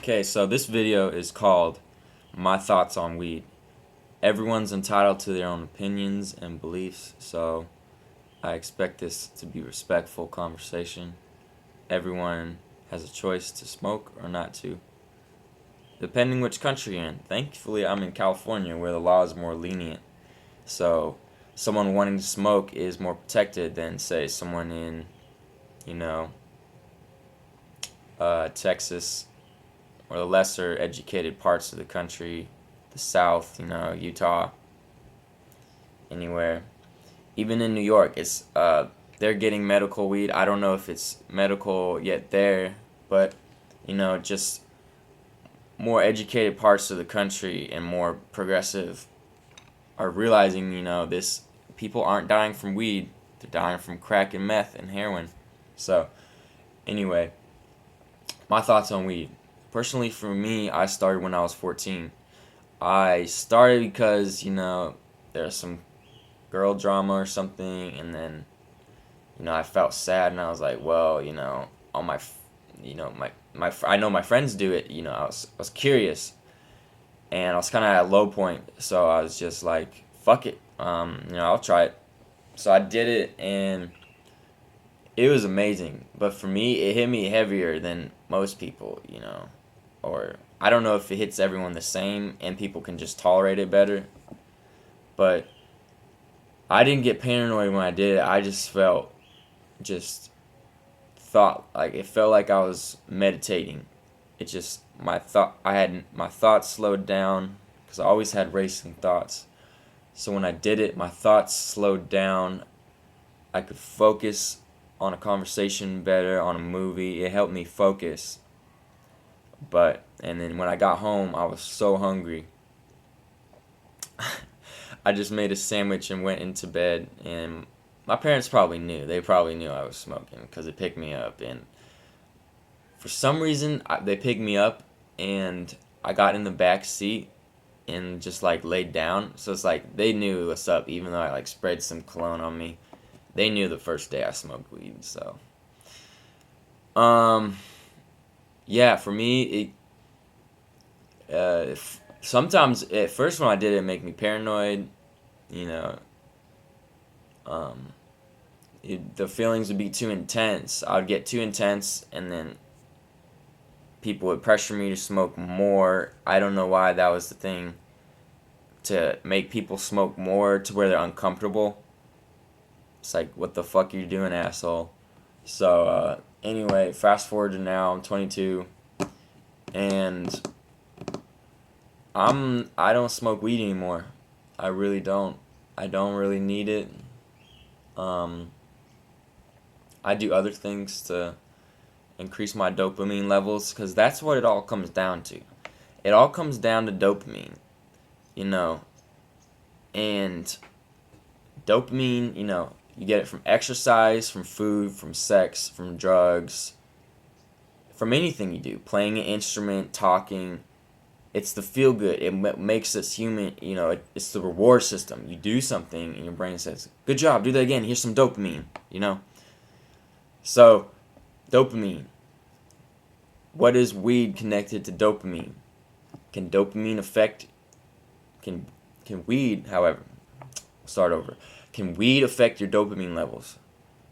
Okay, so this video is called My Thoughts on Weed. Everyone's entitled to their own opinions and beliefs, so I expect this to be respectful conversation. Everyone has a choice to smoke or not to, depending which country you're in. Thankfully, I'm in California where the law is more lenient, so someone wanting to smoke is more protected than, say, someone in, you know, Texas or the lesser educated parts of the country, the South, Utah, anywhere. Even in New York, it's they're getting medical weed. I don't know if it's medical yet there, but just more educated parts of the country and more progressive are realizing, this people aren't dying from weed, they're dying from crack and meth and heroin. So, anyway, my thoughts on weed. Personally, for me, I started when I was 14. I started because, there's some girl drama or something, and then, I felt sad, and I was like, well, all my, I know my friends do it, I was curious, and I was kind of at a low point, so I was just like, fuck it, I'll try it. So I did it, and it was amazing, but for me, it hit me heavier than most people, or I don't know if it hits everyone the same and people can just tolerate it better, but I didn't get paranoid when I did it. I just thought like it felt like I was meditating. It just I had my thoughts slowed down because I always had racing thoughts. So when I did it, my thoughts slowed down. I could focus on a conversation better, on a movie. It helped me focus. And then when I got home, I was so hungry. I just made a sandwich and went into bed, and my parents probably knew. They probably knew I was smoking because they picked me up, and for some reason, they picked me up, and I got in the back seat and just like laid down. So it's like they knew what's up, even though I like sprayed some cologne on me. They knew the first day I smoked weed, so yeah, for me, sometimes at first when I did it, it made me paranoid. You know, um, the feelings would be too intense. I would get too intense, and then people would pressure me to smoke more. I don't know why that was the thing, to make people smoke more to where they're uncomfortable. It's like, what the fuck are you doing, asshole? So, anyway, fast forward to now, I'm 22, and I don't smoke weed anymore. I really don't. I don't really need it. Um, I do other things to increase my dopamine levels because that's what it all comes down to. It all comes down to dopamine, you know. And dopamine, you get it from exercise, from food, from sex, from drugs, from anything you do, playing an instrument, talking. It's the feel good. It makes us human. It's the reward system. You do something, and your brain says, "Good job. Do that again. Here's some dopamine." So, dopamine. What is weed connected to dopamine? Can dopamine affect? Can weed, however, start over. Can weed affect your dopamine levels?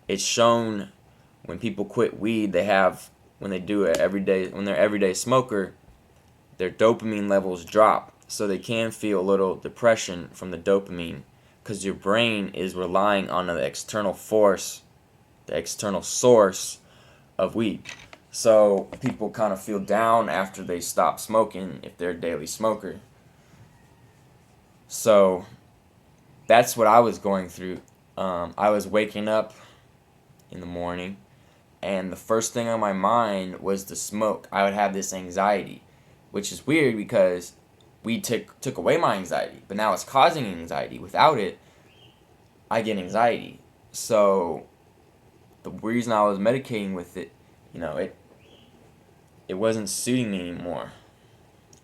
It's shown when people quit weed, when they do it every day, when they're everyday smoker, their dopamine levels drop. So they can feel a little depression from the dopamine because your brain is relying on the external force, the external source of weed. So people kind of feel down after they stop smoking if they're a daily smoker. So that's what I was going through. I was waking up in the morning, and the first thing on my mind was the smoke. I would have this anxiety, which is weird because weed took away my anxiety, but now it's causing anxiety. Without it, I get anxiety. So the reason I was medicating with it, it wasn't suiting me anymore.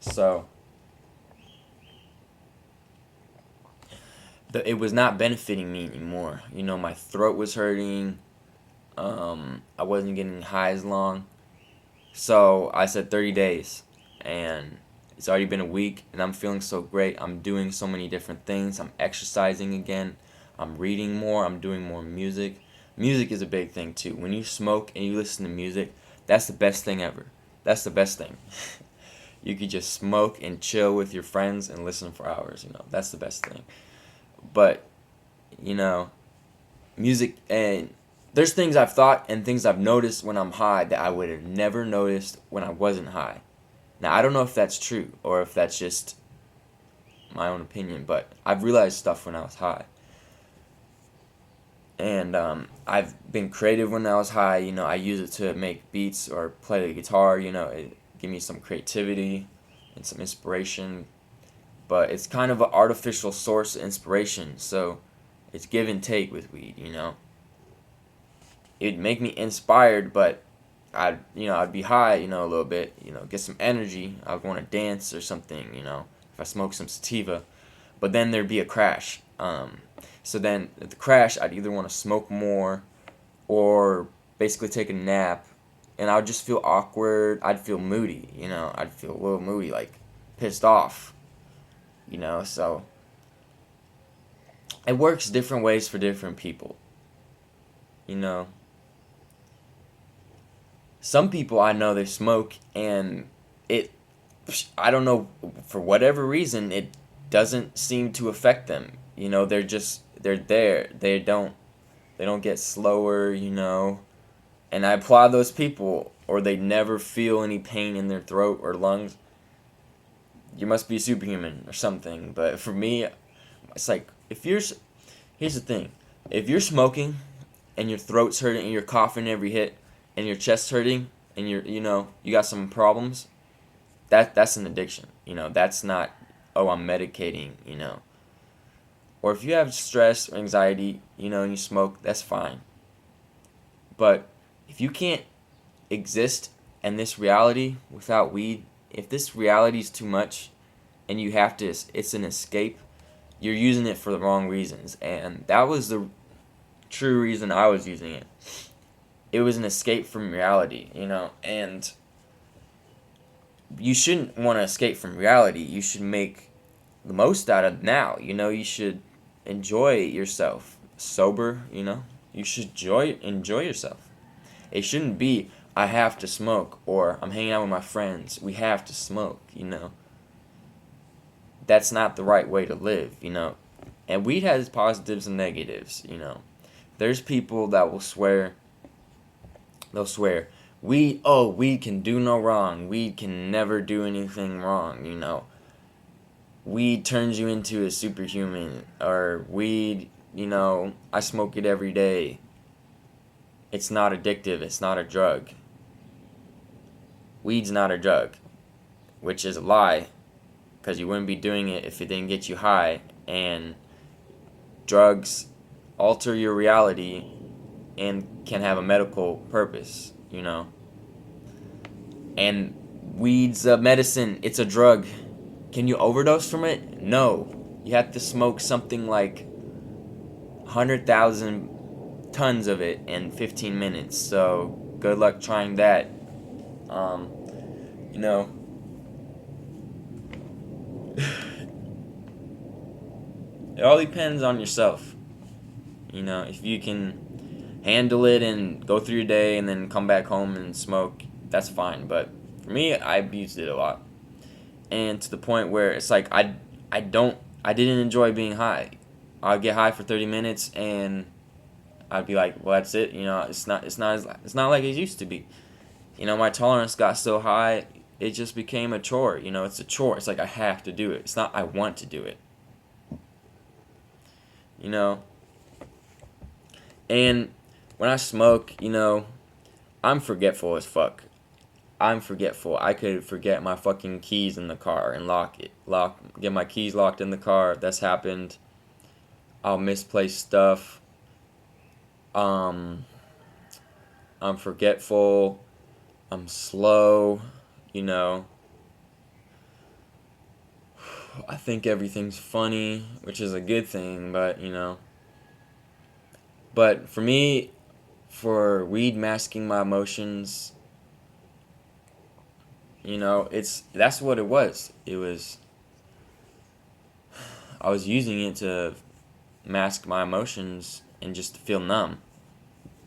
So it was not benefiting me anymore. My throat was hurting. I wasn't getting high as long. So I said 30 days. and it's already been a week, and I'm feeling so great. I'm doing so many different things. I'm exercising again. I'm reading more. I'm doing more music. Music is a big thing too. When you smoke and you listen to music, that's the best thing ever. That's the best thing. You could just smoke and chill with your friends and listen for hours, That's the best thing. But, you know, music, and there's things I've thought and things I've noticed when I'm high that I would have never noticed when I wasn't high. Now, I don't know if that's true or if that's just my own opinion, but I've realized stuff when I was high. And I've been creative when I was high. I use it to make beats or play the guitar. It give me some creativity and some inspiration. But it's kind of an artificial source of inspiration, so it's give and take with weed. It'd make me inspired, but I'd be high, a little bit, get some energy. I'd want to dance or something, if I smoke some sativa. But then there'd be a crash. So then at the crash, I'd either want to smoke more or basically take a nap, and I would just feel awkward. I'd feel moody, I'd feel a little moody, like pissed off, so it works different ways for different people, Some people I know, they smoke and I don't know, for whatever reason, it doesn't seem to affect them. They're there. They don't get slower, And I applaud those people, or they never feel any pain in their throat or lungs. You must be superhuman or something. But for me, it's like, here's the thing. If you're smoking and your throat's hurting and you're coughing every hit and your chest's hurting and you got some problems, that's an addiction. That's not, oh, I'm medicating, Or if you have stress or anxiety, and you smoke, that's fine. But if you can't exist in this reality without weed, if this reality is too much and you have to, it's an escape, you're using it for the wrong reasons. And that was the true reason I was using it. It was an escape from reality, and you shouldn't want to escape from reality. You should make the most out of now. You should enjoy yourself sober. You should enjoy yourself. It shouldn't be, I have to smoke, or I'm hanging out with my friends, we have to smoke. That's not the right way to live. And weed has positives and negatives. There's people that will swear. They'll swear, weed can do no wrong. Weed can never do anything wrong. Weed turns you into a superhuman. Or weed, I smoke it every day. It's not addictive. It's not a drug. Weed's not a drug, which is a lie, because you wouldn't be doing it if it didn't get you high. And drugs alter your reality and can have a medical purpose, And weed's a medicine. It's a drug. Can you overdose from it? No. You have to smoke something like 100,000 tons of it in 15 minutes. So good luck trying that. You know, it all depends on yourself. If you can handle it and go through your day and then come back home and smoke, that's fine. But for me, I abused it a lot. And to the point where it's like I didn't enjoy being high. I'd get high for 30 minutes and I'd be like, well, that's it. It's not like it used to be. My tolerance got so high, it just became a chore. It's a chore. It's like I have to do it. It's not I want to do it. And when I smoke, I'm forgetful as fuck. I'm forgetful. I could forget my fucking keys in the car and get my keys locked in the car. That's happened. I'll misplace stuff. I'm forgetful. I'm slow. I think everything's funny, which is a good thing, but But for me, for weed masking my emotions, That's what it was. I was using it to mask my emotions and just to feel numb.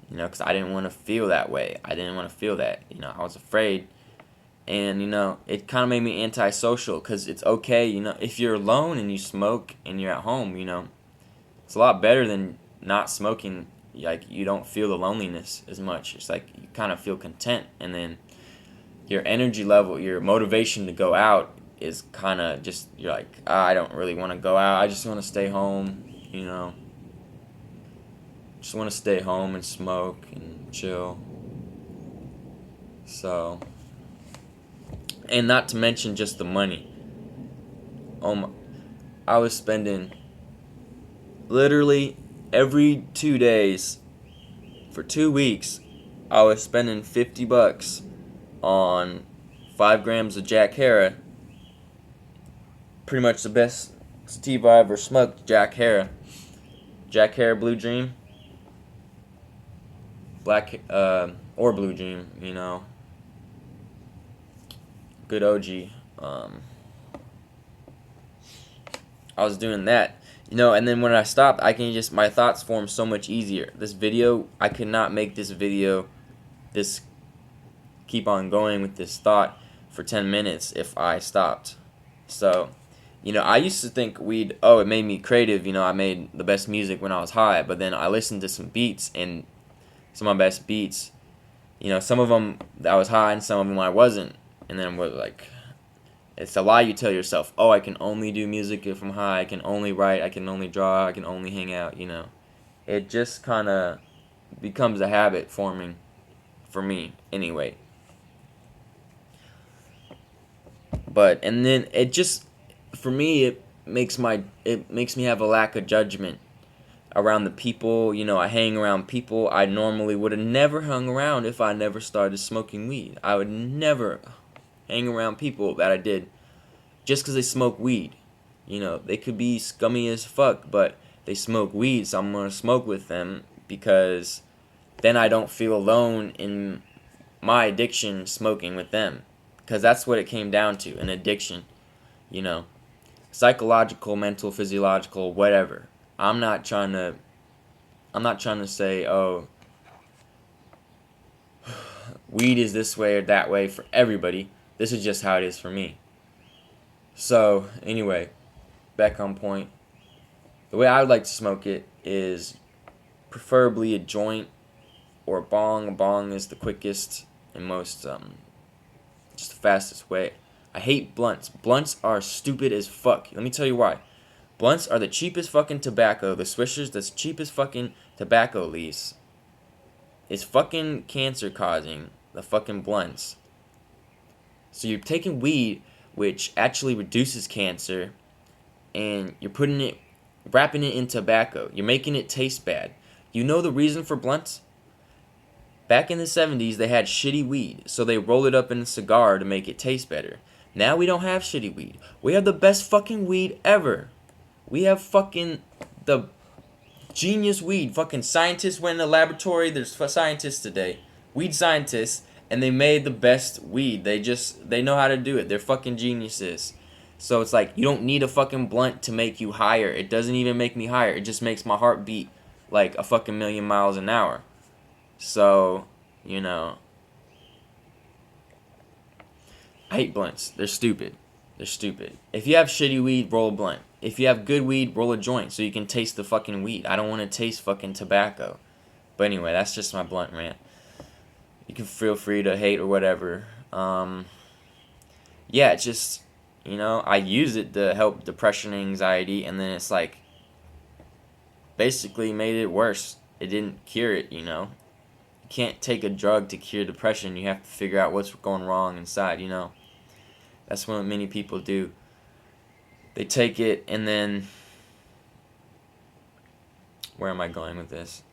Because I didn't want to feel that way. I didn't want to feel that. I was afraid. And, it kind of made me antisocial because it's okay, if you're alone and you smoke and you're at home, it's a lot better than not smoking. Like, you don't feel the loneliness as much. It's like you kind of feel content. And then your energy level, your motivation to go out is kind of just, you're like, I don't really want to go out. I just want to stay home, Just want to stay home and smoke and chill. So, and not to mention just the money. I was spending literally every 2 days for 2 weeks. I was spending $50 on 5 grams of Jack Herer. Pretty much the best sativa I ever smoked, Jack Herer. Jack Herer Blue Dream. Black, or Blue Dream, Good OG. I was doing that, and then when I stopped, my thoughts form so much easier. This video, I could not make this video, keep on going with this thought for 10 minutes if I stopped. So, I used to think weed, it made me creative, I made the best music when I was high, but then I listened to some beats, and some of my best beats, some of them I was high and some of them I wasn't, and then was like, it's a lie you tell yourself. Oh, I can only do music if I'm high. I can only write. I can only draw. I can only hang out. It just kind of becomes a habit forming for me anyway. And then it just, for me, it makes me have a lack of judgment around the people. I hang around people I normally would have never hung around if I never started smoking weed. I would never hang around people that I did just because they smoke weed. They could be scummy as fuck, but they smoke weed, so I'm going to smoke with them because then I don't feel alone in my addiction smoking with them. Because that's what it came down to, an addiction. Psychological, mental, physiological, whatever. I'm not trying to say, oh, weed is this way or that way for everybody. This is just how it is for me. So, anyway, back on point. The way I would like to smoke it is preferably a joint or a bong. A bong is the quickest and most, just the fastest way. I hate blunts. Blunts are stupid as fuck. Let me tell you why. Blunts are the cheapest fucking tobacco. The Swishers, the cheapest fucking tobacco leaves. It's fucking cancer causing, the fucking blunts. So you're taking weed, which actually reduces cancer, and you're wrapping it in tobacco. You're making it taste bad. You know the reason for blunts? Back in the 70s, they had shitty weed, so they rolled it up in a cigar to make it taste better. Now we don't have shitty weed. We have the best fucking weed ever. We have fucking the genius weed. Fucking scientists went in the laboratory. There's scientists today. Weed scientists. And they made the best weed. They know how to do it. They're fucking geniuses. So it's like, you don't need a fucking blunt to make you higher. It doesn't even make me higher. It just makes my heart beat like a fucking million miles an hour. So, I hate blunts. They're stupid. They're stupid. If you have shitty weed, roll a blunt. If you have good weed, roll a joint so you can taste the fucking weed. I don't want to taste fucking tobacco. But anyway, that's just my blunt rant. You can feel free to hate or whatever. Yeah, it's just, I use it to help depression and anxiety, and then it's like, basically made it worse. It didn't cure it, You can't take a drug to cure depression. You have to figure out what's going wrong inside, That's what many people do. They take it and then... Where am I going with this?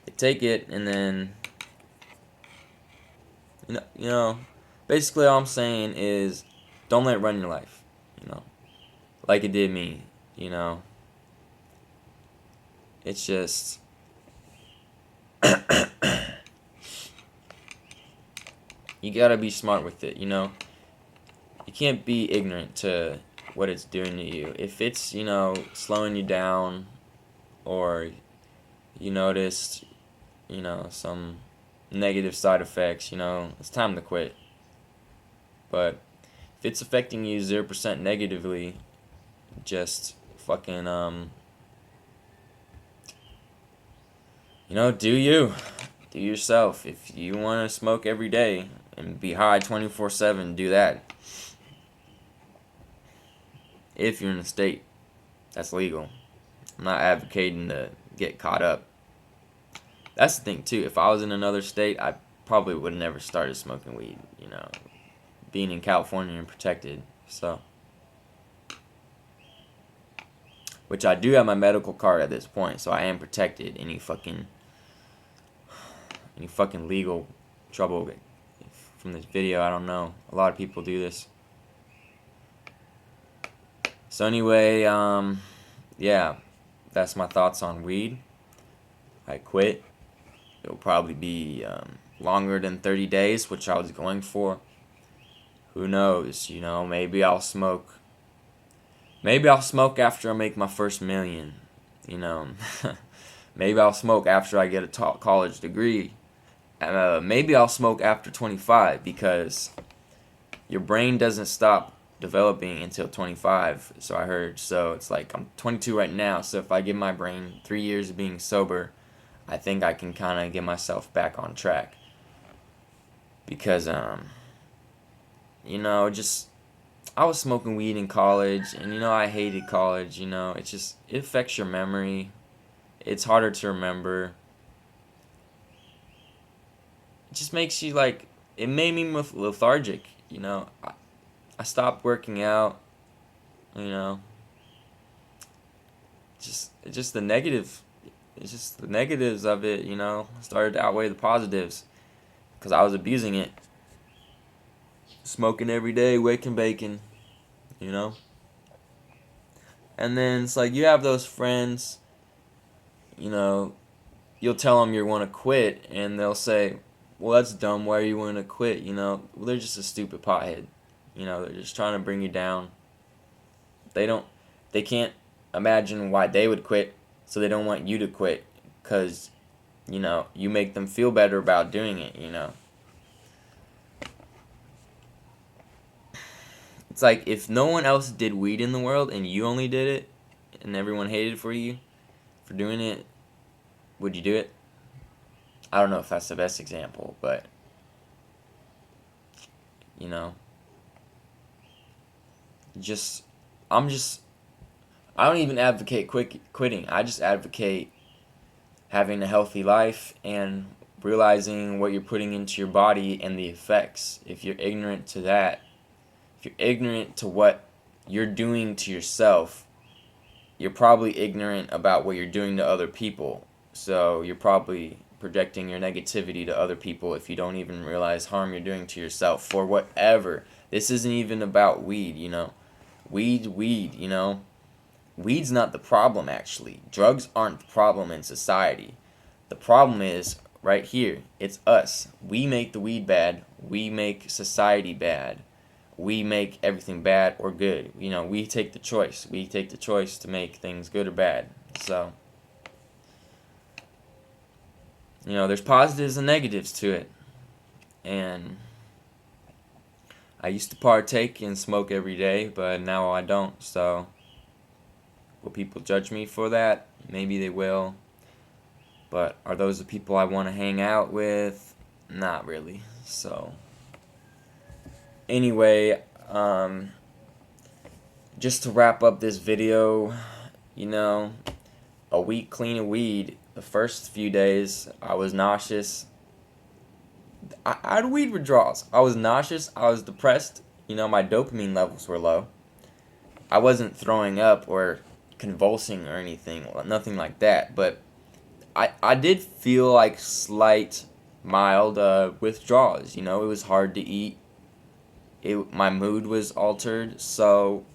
They take it and then... Basically all I'm saying is don't let it run your life, Like it did me, It's just... You gotta be smart with it, you know? You can't be ignorant to what it's doing to you. If it's, you know, slowing you down, or you noticed, you know, some negative side effects, you know, it's time to quit. But if it's affecting you 0% negatively, just fucking, you know, do you. Do yourself. If you want to smoke every day and be high 24/7, do that. If you're in a state that's legal. I'm not advocating to get caught up. That's the thing too. If I was in another state, I probably would have never started smoking weed, you know, being in California and protected. So, which I do have my medical card at this point, so I am protected. Any fucking legal trouble from this video, I don't know. A lot of people do this. So anyway, yeah, that's my thoughts on weed. I quit. It'll probably be longer than 30 days, which I was going for. Who knows? You know, maybe I'll smoke. Maybe I'll smoke after I make my first million. You know, maybe I'll smoke after I get a college degree. Maybe I'll smoke after 25, because your brain doesn't stop developing until 25, so I heard. So it's like I'm 22 right now, so if I give my brain 3 years of being sober, I think I can kind of get myself back on track. Because you know, just I was smoking weed in college, and you know, I hated college. You know, it affects your memory. It's harder to remember. It just makes you like, it made me lethargic. You know, I stopped working out. You know, just the negative. It's just the negatives of it. You know, started to outweigh the positives, because I was abusing it. Smoking every day, waking bacon. You know. And then it's like, you have those friends. You know, you'll tell them you want to quit, and they'll say, well, that's dumb, why are you want to quit? You know, well, they're just a stupid pothead. You know, they're just trying to bring you down. They can't imagine why they would quit, so they don't want you to quit, because, you know, you make them feel better about doing it, you know. It's like, if no one else did weed in the world and you only did it, and everyone hated for you for doing it, would you do it? I don't know if that's the best example, but, you know, I don't even advocate quitting. I just advocate having a healthy life and realizing what you're putting into your body and the effects. If you're ignorant to that, if you're ignorant to what you're doing to yourself, you're probably ignorant about what you're doing to other people. So you're probably projecting your negativity to other people if you don't even realize harm you're doing to yourself for whatever. This isn't even about weed, you know. Weed, you know. Weed's not the problem, actually. Drugs aren't the problem in society. The problem is right here. It's us. We make the weed bad. We make society bad. We make everything bad or good. You know, we take the choice. We take the choice to make things good or bad. So, you know, there's positives and negatives to it. And I used to partake and smoke every day, but now I don't. So, will people judge me for that? Maybe they will. But are those the people I want to hang out with? Not really. So, anyway, just to wrap up this video, you know, a week clean of weed. The first few days, I was nauseous. I had weed withdrawals. I was nauseous. I was depressed. You know, my dopamine levels were low. I wasn't throwing up or convulsing or anything. Nothing like that. But I did feel like slight, mild withdrawals. You know, it was hard to eat. My mood was altered. So,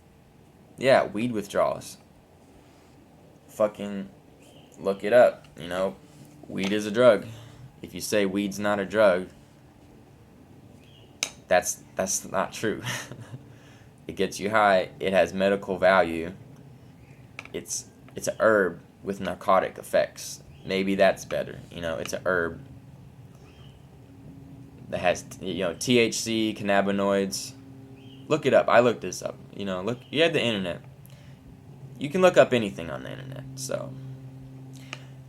yeah, weed withdrawals. Fucking look it up. You know, weed is a drug. If you say weed's not a drug, That's not true. It gets you high. It has medical value. It's a herb with narcotic effects. Maybe that's better. It's a herb that has THC, cannabinoids. Look it up. I looked this up. Look. You have the internet. You can look up anything on the internet. So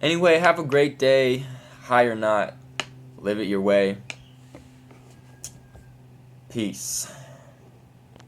anyway, have a great day. High or not, live it your way. Peace.